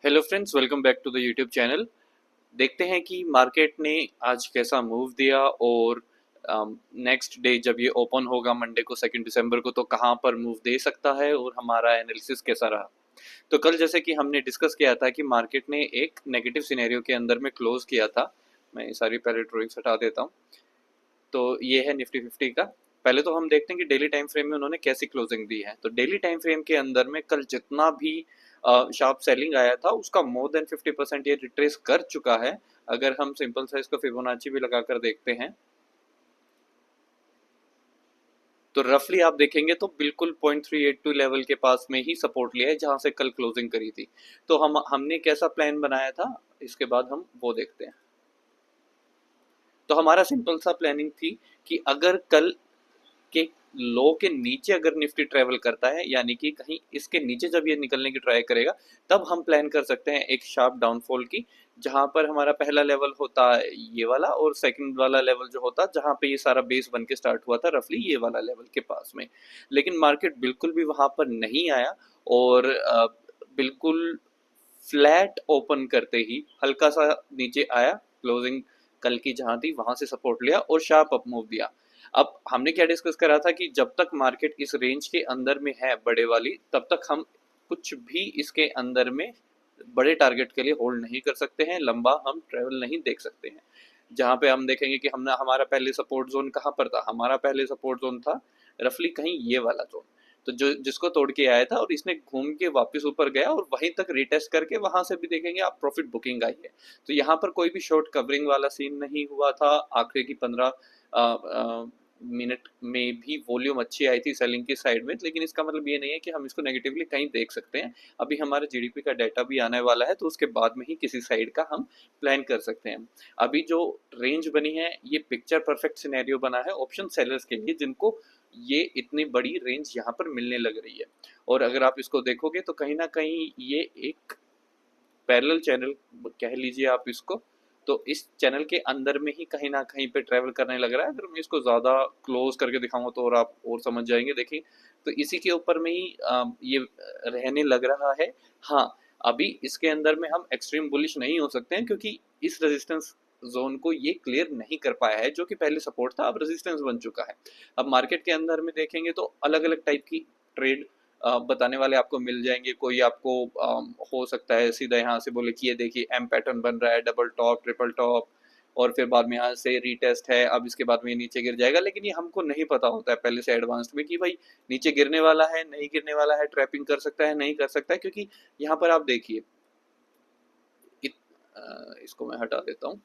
Hello friends, welcome back to the YouTube channel. देखते हैं कि मार्केट ने आज कैसा मूव दिया और नेक्स्ट डे जब ये ओपन होगा मंडे को 2 दिसंबर को तो कहाँ पर मूव दे सकता है और हमारा एनालिसिस कैसा रहा। तो कल जैसे कि हमने डिस्कस किया था कि मार्केट ने एक नेगेटिव सिनेरियो के अंदर में क्लोज किया था। मैं ये सारी पहले ड्रॉइंग्स हटा देता हूँ। तो ये है निफ्टी 50 का। पहले तो हम देखते हैं कि डेली टाइम फ्रेम में उन्होंने कैसी क्लोजिंग दी है। तो डेली टाइम फ्रेम के अंदर में कल जितना भी शार्प सेलिंग आया था उसका मोर देन 50% ये रिट्रेस कर चुका है। अगर हम सिंपल साइज का फिबोनाची भी लगाकर देखते हैं तो रफली आप देखेंगे तो बिल्कुल 0.382 लेवल के पास में ही सपोर्ट लिया है जहां से कल क्लोजिंग करी थी। तो हमने कैसा प्लान बनाया था, इसके बाद हम वो देखते हैं। तो हमारा सिंपल सा प्लानिंग थी कि अगर कल के लो के नीचे अगर निफ्टी ट्रेवल करता है, यानी कि कहीं इसके नीचे जब ये निकलने की ट्राई करेगा, तब हम प्लान कर सकते हैं एक शार्प डाउनफॉल की। जहां पर हमारा पहला लेवल होता है ये वाला और सेकंड वाला लेवल जो होता जहां पे ये सारा बेस बन के स्टार्ट हुआ था रफली ये वाला लेवल के पास में। लेकिन मार्केट बिल्कुल भी वहां पर नहीं आया और बिल्कुल फ्लैट ओपन करते ही हल्का सा नीचे आया। क्लोजिंग कल की जहां थी वहां से सपोर्ट लिया और शार्प अप मूव दिया। अब हमने क्या डिस्कस करा था कि जब तक मार्केट इस रेंज के अंदर में है बड़े वाली, तब तक हम कुछ भी इसके अंदर में बड़े टारगेट के लिए होल्ड नहीं कर सकते हैं, लंबा हम ट्रेवल नहीं देख सकते हैं। जहां पे हम देखेंगे कि हमने हमारा पहले सपोर्ट जोन कहाँ पर था, हमारा पहले सपोर्ट जोन था रफली कहीं ये वाला जोन। तो जो जिसको तोड़ के आया था और इसने घूम के वापस ऊपर गया और वहीं तक रिटेस्ट करके वहां से भी देखेंगे आप प्रॉफिट बुकिंग आई है। तो यहाँ पर कोई भी शॉर्ट कवरिंग वाला सीन नहीं हुआ था। आखिरी की 15 मिनट में भी वॉल्यूम अच्छी आई थी सेलिंग की साइड में, लेकिन इसका मतलब ये नहीं है कि हम इसको नेगेटिवली कहीं देख सकते हैं। अभी हमारे जीडीपी का डाटा भी आने वाला है तो उसके बाद में ही किसी साइड का हम प्लान कर सकते हैं। अभी जो रेंज बनी है ये पिक्चर परफेक्ट सिनेरियो बना है ऑप्शन सेलर्स के लिए, जिनको ये इतनी बड़ी रेंज यहाँ पर मिलने लग रही है। और अगर आप इसको देखोगे तो कहीं ना कहीं ये एक पैरेलल चैनल कह लीजिए आप इसको, तो इस चैनल के अंदर में ही कहीं ना कहीं पे ट्रेवल करने लग रहा है। अगर मैं इसको ज़्यादा क्लोज करके दिखाऊंगा तो और आप और समझ जाएंगे। देखिए, तो इसी के ऊपर में ही ये रहने लग रहा है। हाँ, अभी इसके अंदर में हम एक्सट्रीम बुलिश नहीं हो सकते हैं क्योंकि इस रेजिस्टेंस जोन को ये क्लियर नहीं कर पाया है जो कि पहले सपोर्ट था, अब रेजिस्टेंस बन चुका है। अब मार्केट के अंदर में देखेंगे तो अलग अलग टाइप की ट्रेड बताने वाले आपको मिल जाएंगे। कोई आपको हो सकता है सीधा यहाँ से बोले कि ये देखिए एम पैटर्न बन रहा है, डबल टॉप ट्रिपल टॉप, और फिर बाद में यहाँ से रीटेस्ट है, अब इसके बाद में ये नीचे गिर जाएगा। लेकिन ये हमको नहीं पता होता है पहले से एडवांस्ड में कि भाई नीचे गिरने वाला है नहीं गिरने वाला है, ट्रैपिंग कर सकता है नहीं कर सकता है। क्योंकि यहाँ पर आप देखिए इसको मैं हटा देता हूँ।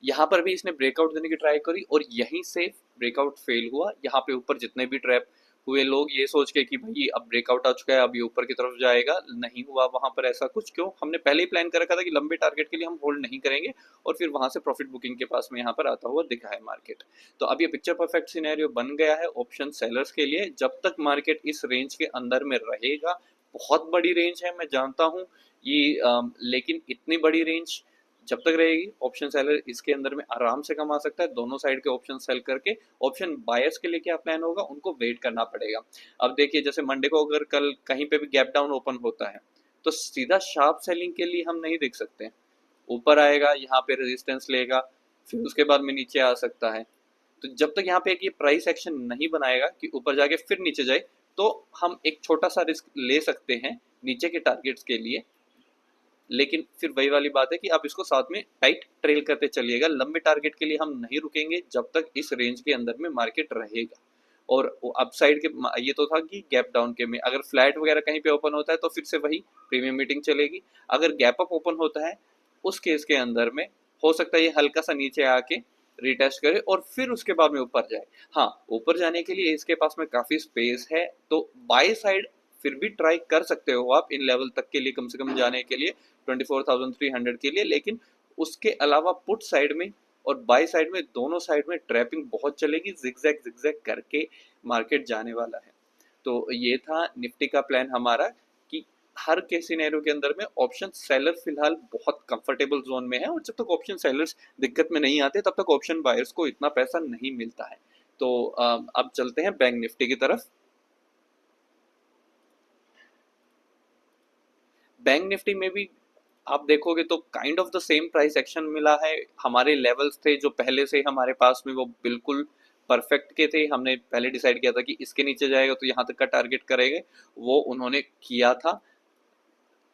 यहाँ पर भी इसने ब्रेकआउट देने की ट्राई करी और यहीं से ब्रेकआउट फेल हुआ। यहाँ पे ऊपर जितने भी ट्रैप हुए लोग ये सोच के कि भाई अब ब्रेकआउट आ चुका है अब ये ऊपर की तरफ जाएगा, नहीं हुआ वहां पर ऐसा कुछ। क्यों? हमने पहले ही प्लान कर रखा था कि लंबे टारगेट के लिए हम होल्ड नहीं करेंगे और फिर वहां से प्रॉफिट बुकिंग के पास में यहाँ पर आता हुआ दिखा है मार्केट। तो अब ये पिक्चर परफेक्ट सिनेरियो बन गया है ऑप्शन सेलर्स के लिए। जब तक मार्केट इस रेंज के अंदर में रहेगा, बहुत बड़ी रेंज है मैं जानता हूँ ये, लेकिन इतनी बड़ी रेंज जब तक रहेगी ऑप्शन सेलर इसके अंदर में आराम से कमा सकता है। दोनों साइड के ऑप्शन सेल करके ऑप्शन बायर्स के लिए क्या प्लान होगा, उनको वेट करना पड़ेगा। अब देखिए जैसे मंडे को अगर कल कहीं पे भी गैप डाउन ओपन होता है तो सीधा शार्प सेलिंग के लिए हम नहीं देख सकते। ऊपर आएगा, यहाँ पे रेजिस्टेंस लेगा, फिर उसके बाद में नीचे आ सकता है। तो जब तक यहाँ पे एक ये प्राइस एक्शन नहीं बनाएगा कि ऊपर जाके फिर नीचे जाए, तो हम एक छोटा सा रिस्क ले सकते हैं नीचे के टारगेट्स के लिए। लेकिन फिर वही वाली बात है कि आप इसको साथ में टाइट ट्रेल करते चलिएगा। लंबे टारगेट के लिए हम नहीं रुकेंगे जब तक इस रेंज के अंदर में मार्केट रहेगा। और अपसाइड के ये तो था कि गैप डाउन के में अगर फ्लैट वगैरह कहीं पे ओपन होता है तो फिर से वही प्रीमियम मीटिंग चलेगी। अगर गैप अप ओपन होता है उस केस के अंदर में हो सकता है ये हल्का सा नीचे आके रिटेस्ट करे और फिर उसके बाद में ऊपर जाए। हाँ, ऊपर जाने के लिए इसके पास में काफी स्पेस है, तो बाय साइड फिर भी ट्राई कर सकते हो आप इन लेवल तक के लिए कम से कम जाने के लिए 24,300 के लिए। लेकिन उसके अलावा पुट साइड में और बाय साइड में दोनों साइड में ट्रैपिंग बहुत चलेगी, जिगजैग जिगजैग करके मार्केट जाने वाला है। तो ये था निफ्टी का प्लान हमारा कि हर के सिनेरियो के अंदर में ऑप्शन सेलर फिलहाल बहुत कंफर्टेबल जोन में है और जब तक ऑप्शन सेलर्स दिक्कत में नहीं आते तब तक ऑप्शन बायर्स को इतना पैसा नहीं मिलता है। तो अब चलते हैं बैंक निफ्टी की तरफ। बैंक निफ्टी में भी आप देखोगे तो kind of the same price action मिला है। हमारे लेवल्स थे जो पहले से हमारे पास में, वो बिल्कुल परफेक्ट के थे। हमने पहले डिसाइड किया था कि इसके नीचे जाएगा तो यहाँ तक का टारगेट करेंगे, वो उन्होंने किया था।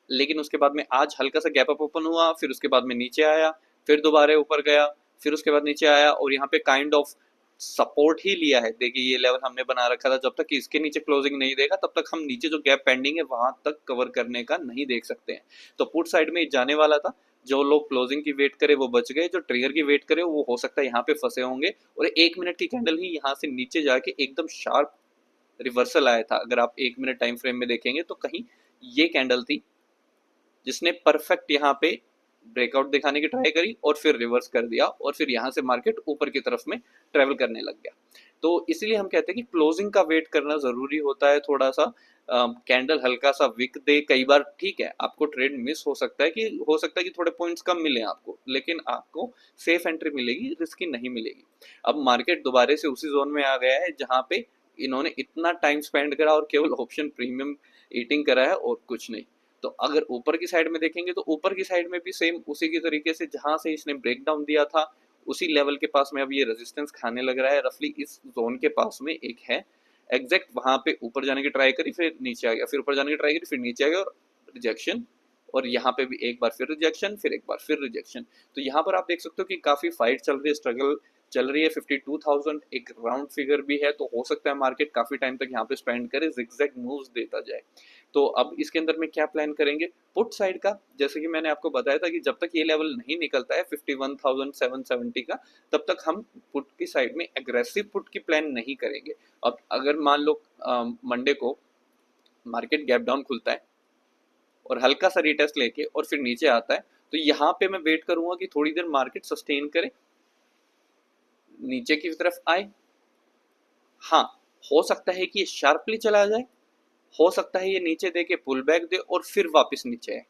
लेकिन उसके बाद में आज हल्का सा गैप अप ओपन हुआ, फिर उसके बाद में नीचे आया, फिर दोबारा ऊपर गया, फिर उसके बाद नीचे आया और यहाँ पे काइंड ऑफ सपोर्ट ही लिया है। देखिए ये लेवल हमने बना रखा था, जब तक कि इसके नीचे क्लोजिंग नहीं देगा तब तक हम नीचे जो गैप पेंडिंग है वहां तक कवर करने का नहीं देख सकते हैं। तो पुट साइड में जाने वाला था। जो लोग क्लोजिंग की वेट करे वो बच गए, जो ट्रिगर की वेट करे वो हो सकता है यहाँ पे फंसे होंगे। और 1 मिनट की कैंडल ही यहाँ से नीचे जाके एकदम शार्प रिवर्सल आया था। अगर आप 1 मिनट टाइम फ्रेम में देखेंगे तो कहीं ये कैंडल थी जिसने परफेक्ट यहाँ पे ब्रेकआउट दिखाने की ट्राई करी और फिर रिवर्स कर दिया और फिर यहाँ से मार्केट ऊपर की तरफ में ट्रेवल करने लग गया। तो इसीलिए हम कहते हैं कि क्लोजिंग का वेट करना जरूरी होता है थोड़ा सा। कैंडल हल्का सा विक दे कई बार, ठीक है, आपको ट्रेड मिस हो सकता है कि थोड़े पॉइंट्स कम मिले आपको, लेकिन आपको सेफ एंट्री मिलेगी, रिस्की नहीं मिलेगी। अब मार्केट दोबारा से उसी जोन में आ गया है जहां पे इन्होंने इतना टाइम स्पेंड करा और केवल ऑप्शन प्रीमियम ईटिंग करा है और कुछ नहीं। तो अगर ऊपर की साइड में देखेंगे तो ऊपर की साइड में भी सेम उसी की तरीके से जहां से इसने ब्रेक डाउन दिया था उसी लेवल के पास में अब ये रेजिस्टेंस खाने लग रहा है। रफली इस जोन के पास में एक है एग्जैक्ट, वहां पे ऊपर जाने की ट्राई करी, फिर नीचे आ गया, फिर ऊपर जाने की ट्राई करी, फिर नीचे आ गया और रिजेक्शन। और यहाँ पे भी एक बार फिर रिजेक्शन, फिर एक बार फिर रिजेक्शन। तो यहाँ पर आप देख सकते हो कि काफी फाइट चल रही है, स्ट्रगल चल रही है। 52,000 एक राउंड फिगर भी है, तो हो सकता है मार्केट काफी टाइम तक यहाँ पे स्पेंड करे, जिगजैग मूव्स देता जाए। तो अब इसके अंदर में क्या प्लान करेंगे पुट साइड का? जैसे कि मैंने आपको बताया था कि जब तक ये लेवल नहीं निकलता है 51,770 का, तब तक हम पुट की साइड में एग्रेसिव पुट की प्लान नहीं करेंगे। अब अगर मान लो मंडे को मार्केट गैप डाउन खुलता है और हल्का सा रिटेस्ट लेके और फिर नीचे आता है, तो यहाँ पे मैं वेट करूंगा कि थोड़ी देर मार्केट सस्टेन करे, नीचे की तरफ आए। हाँ, हो सकता है कि ये शार्पली चला जाए, हो सकता है ये नीचे दे के पुल बैक दे और फिर वापस नीचे आए।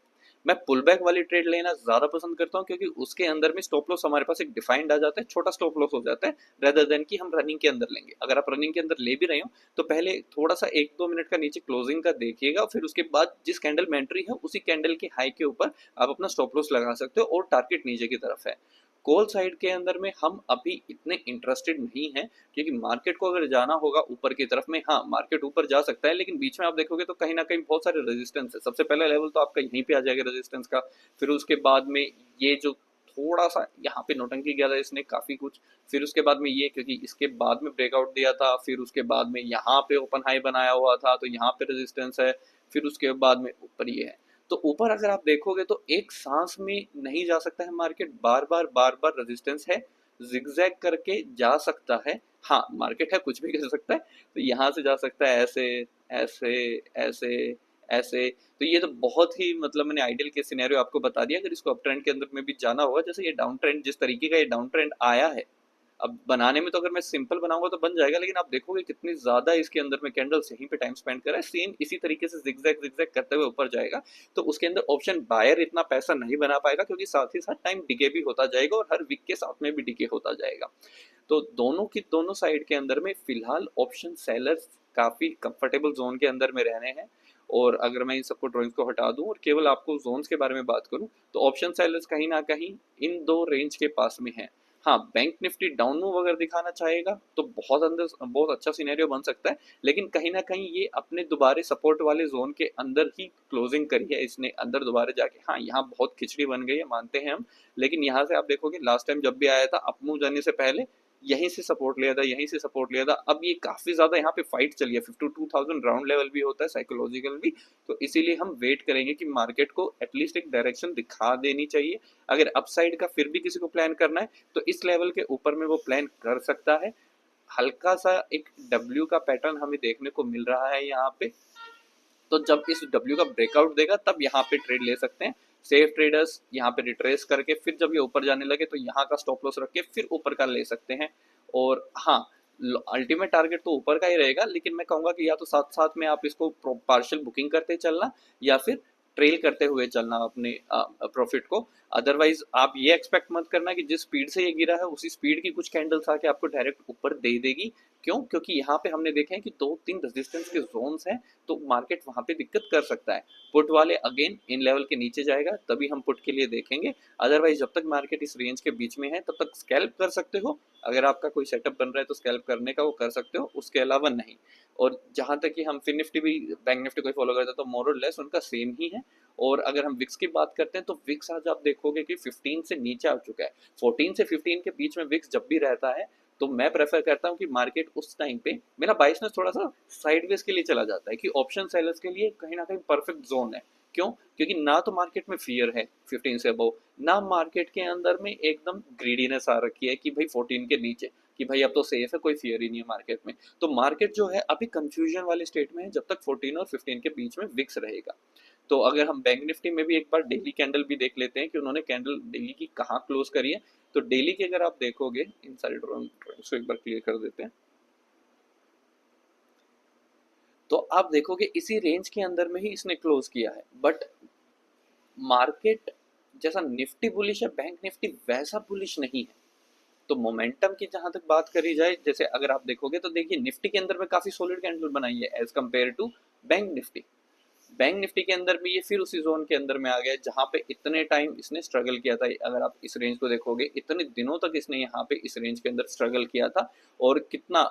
मैं पुल बैक वाली ट्रेड लेना ज्यादा पसंद करता हूँ क्योंकि उसके अंदर में स्टॉप लॉस हमारे पास एक डिफाइंड आ जाता है, छोटा स्टॉप लॉस हो जाता है, रेदर देन कि हम रनिंग के अंदर लेंगे। अगर आप रनिंग के अंदर ले भी रहे हो तो पहले थोड़ा सा 1-2 मिनट का नीचे क्लोजिंग का देखिएगा, फिर उसके बाद जिस कैंडल में एंट्री है उसी कैंडल के हाई के ऊपर आप अपना स्टॉप लॉस लगा सकते हो और टारगेट नीचे की तरफ है। कॉल साइड के अंदर में हम अभी इतने इंटरेस्टेड नहीं हैं क्योंकि मार्केट को अगर जाना होगा ऊपर की तरफ में, हाँ मार्केट ऊपर जा सकता है, लेकिन बीच में आप देखोगे तो कहीं ना कहीं बहुत सारे रेजिस्टेंस है। सबसे पहला लेवल तो आपका यहीं पे आ जाएगा रेजिस्टेंस का, फिर उसके बाद में ये जो थोड़ा सा यहाँ पे नौटंकी किया था इसने काफी कुछ, फिर उसके बाद में ये क्योंकि इसके बाद में ब्रेकआउट दिया था, फिर उसके बाद में यहाँ पे ओपन हाई बनाया हुआ था तो यहाँ पे रेजिस्टेंस है, फिर उसके बाद में ऊपर ये है। तो ऊपर अगर आप देखोगे तो एक सांस में नहीं जा सकता है मार्केट, बार बार रेजिस्टेंस है, जिगजैग करके जा सकता है। हाँ मार्केट है, कुछ भी कर सकता है, तो यहाँ से जा सकता है ऐसे ऐसे ऐसे ऐसे। तो ये तो बहुत ही मतलब मैंने आइडियल केस सिनेरियो आपको बता दिया। अगर इसको अप ट्रेंड के अंदर में भी जाना होगा, जैसे ये डाउन ट्रेंड जिस तरीके का ये डाउन ट्रेंड आया है, अब बनाने में तो अगर मैं सिंपल बनाऊंगा तो बन जाएगा, लेकिन आप देखोगे कितनी ज्यादा इसके अंदर में कैंडल्स यहीं पे टाइम स्पेंड कर रहा है, सेम इसी तरीके से जिगजैग जिगजैग करते हुए ऊपर जाएगा। तो उसके अंदर ऑप्शन बायर इतना पैसा नहीं बना पाएगा क्योंकि साथ ही साथ टाइम डिके भी होता जाएगा और हर वीक के साथ में भी डिके होता जाएगा। तो दोनों की दोनों साइड के अंदर में फिलहाल ऑप्शन सेलर्स काफी कंफर्टेबल जोन के अंदर में रहने हैं। और अगर मैं इन सबको ड्रॉइंग्स को हटा दूं और केवल आपको जोन्स के बारे में बात करूं तो ऑप्शन सेलर्स कहीं ना कहीं इन दो रेंज के पास में है। हाँ बैंक निफ्टी डाउन मूव अगर दिखाना चाहेगा तो बहुत अच्छा सिनेरियो बन सकता है, लेकिन कहीं ना कहीं ये अपने दोबारे सपोर्ट वाले जोन के अंदर ही क्लोजिंग करी है इसने अंदर दोबारा जाके। हाँ यहाँ बहुत खिचड़ी बन गई है मानते हैं हम, लेकिन यहाँ से आप देखोगे लास्ट टाइम जब भी आया था अप मूव जाने से पहले यहीं से सपोर्ट लिया था, यहीं से सपोर्ट लिया था। अब ये काफी ज्यादा यहाँ पे फाइट चली है, 52,000 राउंड लेवल भी होता है, साइकोलॉजिकल भी। तो इसीलिए हम वेट करेंगे कि मार्केट को एटलीस्ट एक डायरेक्शन दिखा देनी चाहिए। अगर अपसाइड का फिर भी किसी को प्लान करना है तो इस लेवल के ऊपर में वो प्लान कर सकता है। हल्का सा एक डब्ल्यू का पैटर्न हमें देखने को मिल रहा है यहाँ पे, तो जब इस डब्ल्यू का ब्रेकआउट देगा तब यहाँ पे ट्रेड ले सकते हैं। सेफ ट्रेडर्स यहाँ पे रिट्रेस करके फिर जब ये ऊपर जाने लगे तो यहाँ का स्टॉप लॉस रख के फिर ऊपर का ले सकते हैं। और हाँ अल्टीमेट टारगेट तो ऊपर का ही रहेगा, लेकिन मैं कहूंगा कि या तो साथ साथ में आप इसको पार्शियल बुकिंग करते चलना या फिर ट्रेल करते हुए चलना अपने प्रॉफिट को। अदरवाइज आप ये एक्सपेक्ट मत करना कि जिस स्पीड से ये गिरा है उसी स्पीड की कुछ कैंडल्स आके आपको डायरेक्ट ऊपर दे देगी, क्यों? क्योंकि यहाँ पे हमने देखे हैं कि 2-3 रेजिस्टेंस के जोन्स हैं, तो मार्केट वहाँ पे दिक्कत कर सकता है। पुट वाले अगेन इन लेवल के नीचे जाएगा तभी हम पुट के लिए देखेंगे, अदरवाइज जब तक मार्केट इस रेंज के बीच में है तब तक स्कैल्प कर सकते हो। अगर आपका कोई सेटअप बन रहा है तो स्कैल्प करने का वो कर सकते हो, उसके अलावा नहीं। और जहाँ तक कि हम फिन निफ्टी भी बैंक निफ्टी को फॉलो करते हैं तो मोर और लेस उनका सेम ही है। और अगर हम विक्स की बात करते हैं तो विक्स आज आप देखोगे कि 15 से नीचे आ चुका है। 14 से 15 के बीच में विक्स जब भी रहता है तो मैं प्रेफर करता हूँ कि मार्केट उस टाइम पे, मेरा बाइसनेस थोड़ा सा साइडवेज के लिए चला जाता है कि ऑप्शन सेलर्स के लिए कहीं ना कहीं परफेक्ट जोन है। क्यों? क्योंकि ना तो मार्केट में फियर है 15 से अबव, ना मार्केट के अंदर में एकदम ग्रीडीनेस आ रखी है कि भाई 14 के नीचे कि भाई अब तो सेफ है, कोई फियर ही नहीं है मार्केट में। तो मार्केट जो है अभी कंफ्यूजन वाले स्टेट में है जब तक 14 और 15 के बीच में विक्स रहेगा। तो अगर हम बैंक निफ्टी में भी एक बार डेली कैंडल भी देख लेते हैं कि उन्होंने कैंडल डेली की कहाँ क्लोज करी है, तो डेली की अगर आप देखोगे, इन सारे ड्रॉइंग्स को एक बार क्लियर कर देते हैं, तो आप देखोगे इसी रेंज के अंदर में ही इसने क्लोज किया है। बट मार्केट जैसा निफ्टी बुलिश है, बैंक निफ्टी वैसा बुलिश नहीं है। तो मोमेंटम की जहां तक बात करी जाए, जैसे अगर आप देखोगे तो देखिए निफ्टी के अंदर में काफी सॉलिड कैंडल बनाई है as compare to bank Nifty. Bank Nifty के अंदर भी ये फिर उसी जोन के अंदर में आ गया जहां पे इतने टाइम इसने स्ट्रगल किया था। अगर आप इस रेंज को देखोगे, इतने दिनों तक इसने यहाँ पे इस रेंज के अंदर स्ट्रगल किया था। और कितना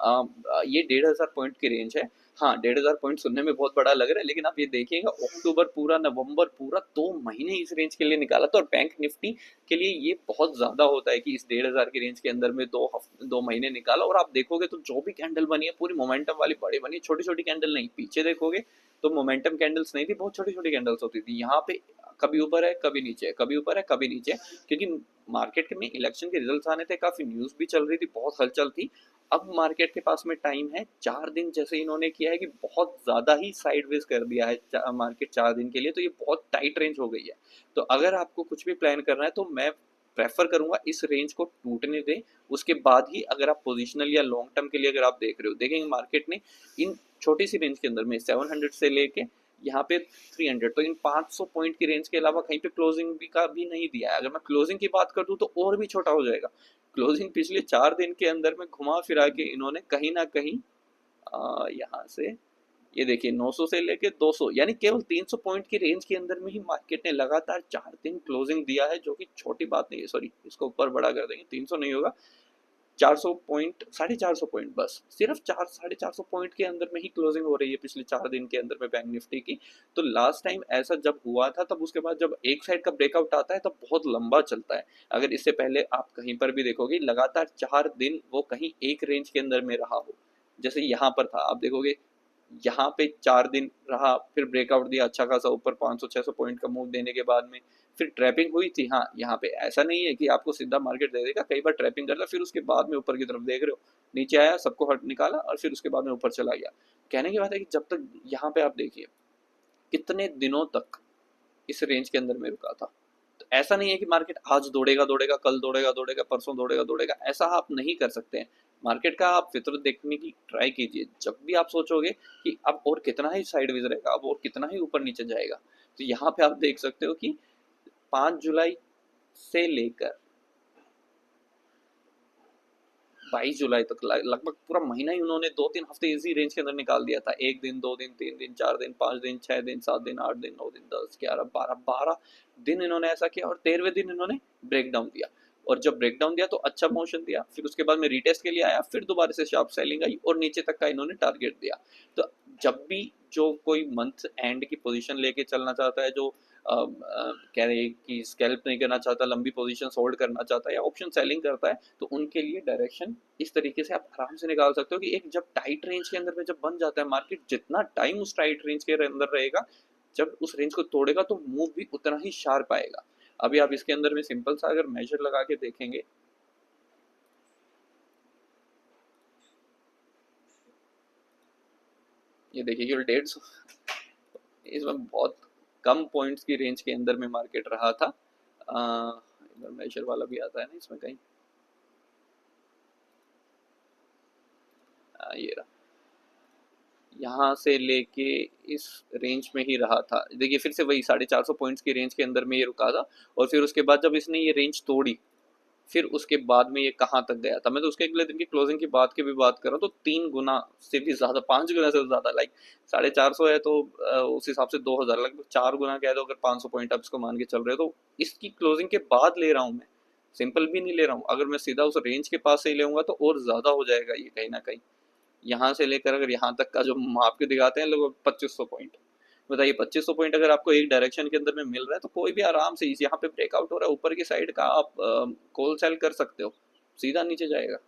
ये 1500 पॉइंट की रेंज है। हाँ, 1500 पॉइंट सुनने में बहुत बड़ा लग रहा है, लेकिन आप ये देखिएगा अक्टूबर पूरा, नवंबर पूरा, 2 महीने इस रेंज के लिए निकाला था। और बैंक निफ्टी के लिए ये बहुत ज्यादा होता है कि इस 1500 की रेंज के अंदर में 2 महीने निकाला। और आप देखोगे तो जो भी कैंडल बनी है पूरी मोमेंटम वाली बड़ी बनी, छोटी छोटी कैंडल नहीं। पीछे देखोगे तो मोमेंटम कैंडल्स नहीं थी, बहुत छोटी छोटी कैंडल्स होती थी। यहाँ पे कभी ऊपर है कभी नीचे है, कभी ऊपर है कभी नीचे है, क्योंकि मार्केट में इलेक्शन के रिजल्ट्स आने थे, काफी न्यूज भी चल रही थी, बहुत हलचल थी। अब मार्केट के पास में टाइम है 4 दिन, जैसे इन्होंने किया है कि बहुत ज्यादा ही साइडवेज कर दिया है मार्केट 4 दिन के लिए, तो ये बहुत टाइट रेंज हो गई है। तो अगर आपको कुछ भी प्लान करना है तो मैं प्रेफर करूंगा इस रेंज को टूटने दें, उसके बाद ही अगर आप पोजिशनल या लॉन्ग टर्म के लिए अगर आप देख रहे हो, देखेंगे मार्केट ने इन छोटी सी रेंज के अंदर में 700 से लेके यहाँ पे 300, तो इन 500 पॉइंट की रेंज के अलावा कहीं पे क्लोजिंग भी का भी नहीं दिया है। अगर मैं क्लोजिंग की बात कर दूं तो और भी छोटा हो जाएगा। क्लोजिंग पिछले 4 दिन के अंदर में घुमा फिरा के इन्होंने कहीं ना कहीं यहाँ से, ये देखिए 900 से लेके 200, यानी केवल 300 पॉइंट की रेंज के अंदर में ही मार्केट ने लगातार 4 दिन क्लोजिंग दिया है, जो कि छोटी बात नहीं है। सॉरी, इसको ऊपर बड़ा कर देंगे, 300 नहीं होगा, 400 पॉइंट, 450 पॉइंट, बस सिर्फ 400-450 पॉइंट के अंदर में ही क्लोजिंग हो रही है पिछले 4 दिन के अंदर में बैंक निफ्टी की। तो लास्ट टाइम ऐसा जब हुआ था तब उसके बाद जब एक साइड का ब्रेकआउट आता है तब बहुत लंबा चलता है। अगर इससे पहले आप कहीं पर भी देखोगे लगातार 4 दिन वो कहीं एक रेंज के अंदर में रहा हो, जैसे यहाँ पर था, आप देखोगे यहाँ पे 4 दिन रहा, फिर ब्रेकआउट दिया अच्छा खासा ऊपर 500-600 पॉइंट का मूव देने के बाद में फिर ट्रैपिंग हुई थी। हाँ, यहाँ पे ऐसा नहीं है कि आपको सीधा मार्केट दे देगा, कई बार ट्रैपिंग करता फिर उसके बाद में ऊपर की तरफ देख रहे हो, नीचे आया सबको हट निकाला और फिर उसके बाद में ऊपर चला गया। कहने की बात है कि जब तक यहाँ पे आप देखिए कितने दिनों तक इस रेंज के अंदर में रुका था। तो ऐसा नहीं है कि मार्केट आज दौड़ेगा दौड़ेगा, कल दौड़ेगा दौड़ेगा, परसों दौड़ेगा दौड़ेगा, ऐसा आप नहीं कर सकते हैं। मार्केट का आप फितरत देखने की ट्राई कीजिए, जब भी आप सोचोगे कि अब और कितना ही साइडवेज रहेगा, अब और कितना ही ऊपर नीचे जाएगा, तो यहाँ पे आप देख सकते हो कि 5 जुलाई से लेकर 22 जुलाई तक लगभग पूरा महीना ही उन्होंने 2-3 हफ्ते इसी रेंज के अंदर निकाल दिया था। 1 दिन, 2 दिन, 3 दिन, 4 दिन, 5 दिन, 6 दिन, 7 दिन, 8 दिन, 9 दिन, 10, 11, 12 दिन इन्होंने ऐसा किया। और 13वें दिन इन्होंने ब्रेकडाउन दिया। और जब ब्रेकडाउन दिया तो अच्छा मोशन दिया, फिर उसके बाद में रीटेस्ट के लिए आया, फिर दोबारा से शार्प सेलिंग आई और नीचे तक का इन्होंने टारगेट दिया। तो जब भी जो कोई मंथ एंड की पोजीशन लेके चलना चाहता है, जो कह रहे कि स्कैल्प नहीं करना चाहता, लंबी पोजीशन होल्ड करना चाहता है या ऑप्शन सेलिंग करता है, तो उनके लिए डायरेक्शन इस तरीके से आप आराम से निकाल सकते हो कि एक जब टाइट रेंज के अंदर में जब बन जाता है मार्केट, जितना टाइम उस टाइट रेंज के अंदर रहेगा, जब उस रेंज को तोड़ेगा तो मूव भी उतना ही शार्प आएगा। अभी आप इसके अंदर में सिंपल सा अगर मेजर लगा के देखेंगे, ये देखिए केवल 150, इसमें बहुत कम पॉइंट्स की रेंज के अंदर में मार्केट रहा था। इधर मेजर वाला भी आता है ना इसमें कहीं, ये रहा, यहाँ से लेके इस रेंज में ही रहा था। देखिए फिर से वही 450 पॉइंट्स की रेंज के अंदर में ये रुका था। और फिर उसके बाद जब इसने ये रेंज तोड़ी, फिर उसके बाद में ये कहाँ तक गया था। मैं तो उसके अगले दिन की क्लोजिंग की बात की भी बात कर रहा हूँ, तो 3 गुना से भी ज़्यादा, 5 गुना से ज़्यादा, लाइक 450 है तो उस हिसाब से 2000, लगभग 4 गुना कह दो अगर 500 पॉइंट आप इसको मान के चल रहे हो। तो इसकी क्लोजिंग के बाद ले रहा हूँ मैं, सिंपल भी नहीं ले रहा हूँ। अगर मैं सीधा उस रेंज के पास से ही लेऊंगा तो और ज़्यादा हो जाएगा ये कहीं ना कहीं। यहाँ से लेकर अगर यहाँ तक का जो माप के दिखाते हैं लोग 2500 पॉइंट, बताइए 2500 पॉइंट अगर आपको एक डायरेक्शन के अंदर में मिल रहा है तो कोई भी आराम से, यहाँ पे ब्रेकआउट हो रहा है ऊपर की साइड का, आप कॉल सेल कर सकते हो, सीधा नीचे जाएगा।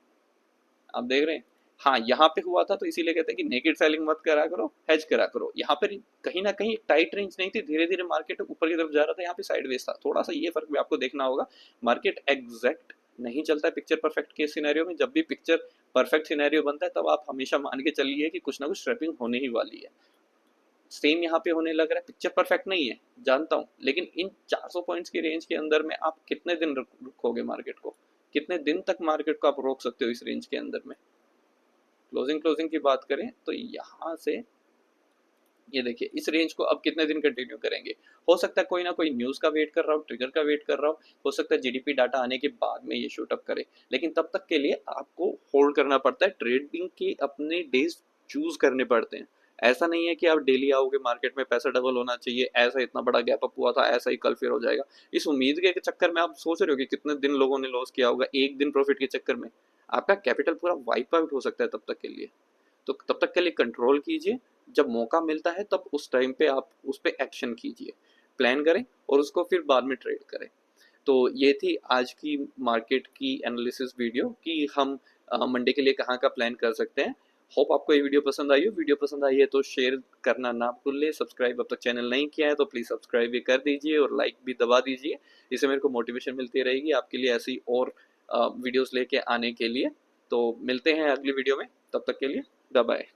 आप देख रहे हैं। हाँ, यहाँ पे हुआ था तो इसीलिए कहते हैं कि नेकेड सेलिंग मत करा करो, हेज करा करो। यहाँ पर कहीं ना कहीं टाइट रेंज नहीं थी, धीरे धीरे मार्केट ऊपर की तरफ जा रहा था, यहाँ पे साइडवेज था। थोड़ा सा ये फर्क भी आपको देखना होगा, मार्केट एग्जैक्ट नहीं चलता है पिक्चर परफेक्ट के सिनेरियो में। जब भी पिक्चर परफेक्ट सिनेरियो बनता है तब आप हमेशा मान के चलिए कि कुछ ना कुछ ट्रैपिंग होने ही वाली है। सेम यहाँ पे होने लग रहा है, पिक्चर परफेक्ट नहीं है जानता हूँ, लेकिन इन 400 पॉइंट्स की रेंज के अंदर में आप कितने दिन रुकोगे मार्केट को, कितने दिन तक मार्केट को आप रोक सकते हो इस रेंज के अंदर में। क्लोजिंग की बात करें तो यहाँ से ये देखिए इस रेंज को अब कितने दिन कंटिन्यू करेंगे। हो सकता है कोई ना कोई न्यूज़ का वेट कर रहा हो, ट्रिगर का वेट कर रहा हो सकता है जीडीपी डाटा आने के बाद में ये शूट अप करे, लेकिन तब तक के लिए आपको होल्ड करना पड़ता है। ट्रेडिंग के अपने डेज चूज करने पड़ते हैं। ऐसा नहीं है कि आप डेली आओगे मार्केट में पैसा डबल होना चाहिए, ऐसा इतना बड़ा गैप अप हुआ था ऐसा ही कल फिर हो जाएगा। इस उम्मीद के चक्कर में आप सोच रहे हो कि कितने दिन लोगों ने लॉस किया होगा, एक दिन प्रॉफिट के चक्कर में आपका कैपिटल पूरा वाइप आउट हो सकता है तब तक के लिए। तो तब तक के लिए कंट्रोल कीजिए, जब मौका मिलता है तब उस टाइम पे आप उस पर एक्शन कीजिए, प्लान करें और उसको फिर बाद में ट्रेड करें। तो ये थी आज की मार्केट की एनालिसिस वीडियो कि हम मंडे के लिए कहाँ का प्लान कर सकते हैं। होप आपको ये वीडियो पसंद आई हो। वीडियो पसंद आई है तो शेयर करना ना भूलें, सब्सक्राइब अब तक चैनल नहीं किया है तो प्लीज़ सब्सक्राइब भी कर दीजिए और लाइक भी दबा दीजिए। इससे मेरे को मोटिवेशन मिलती रहेगी आपके लिए ऐसी और वीडियोस लेके आने के लिए। तो मिलते हैं अगली वीडियो में, तब तक के लिए बाय बाय।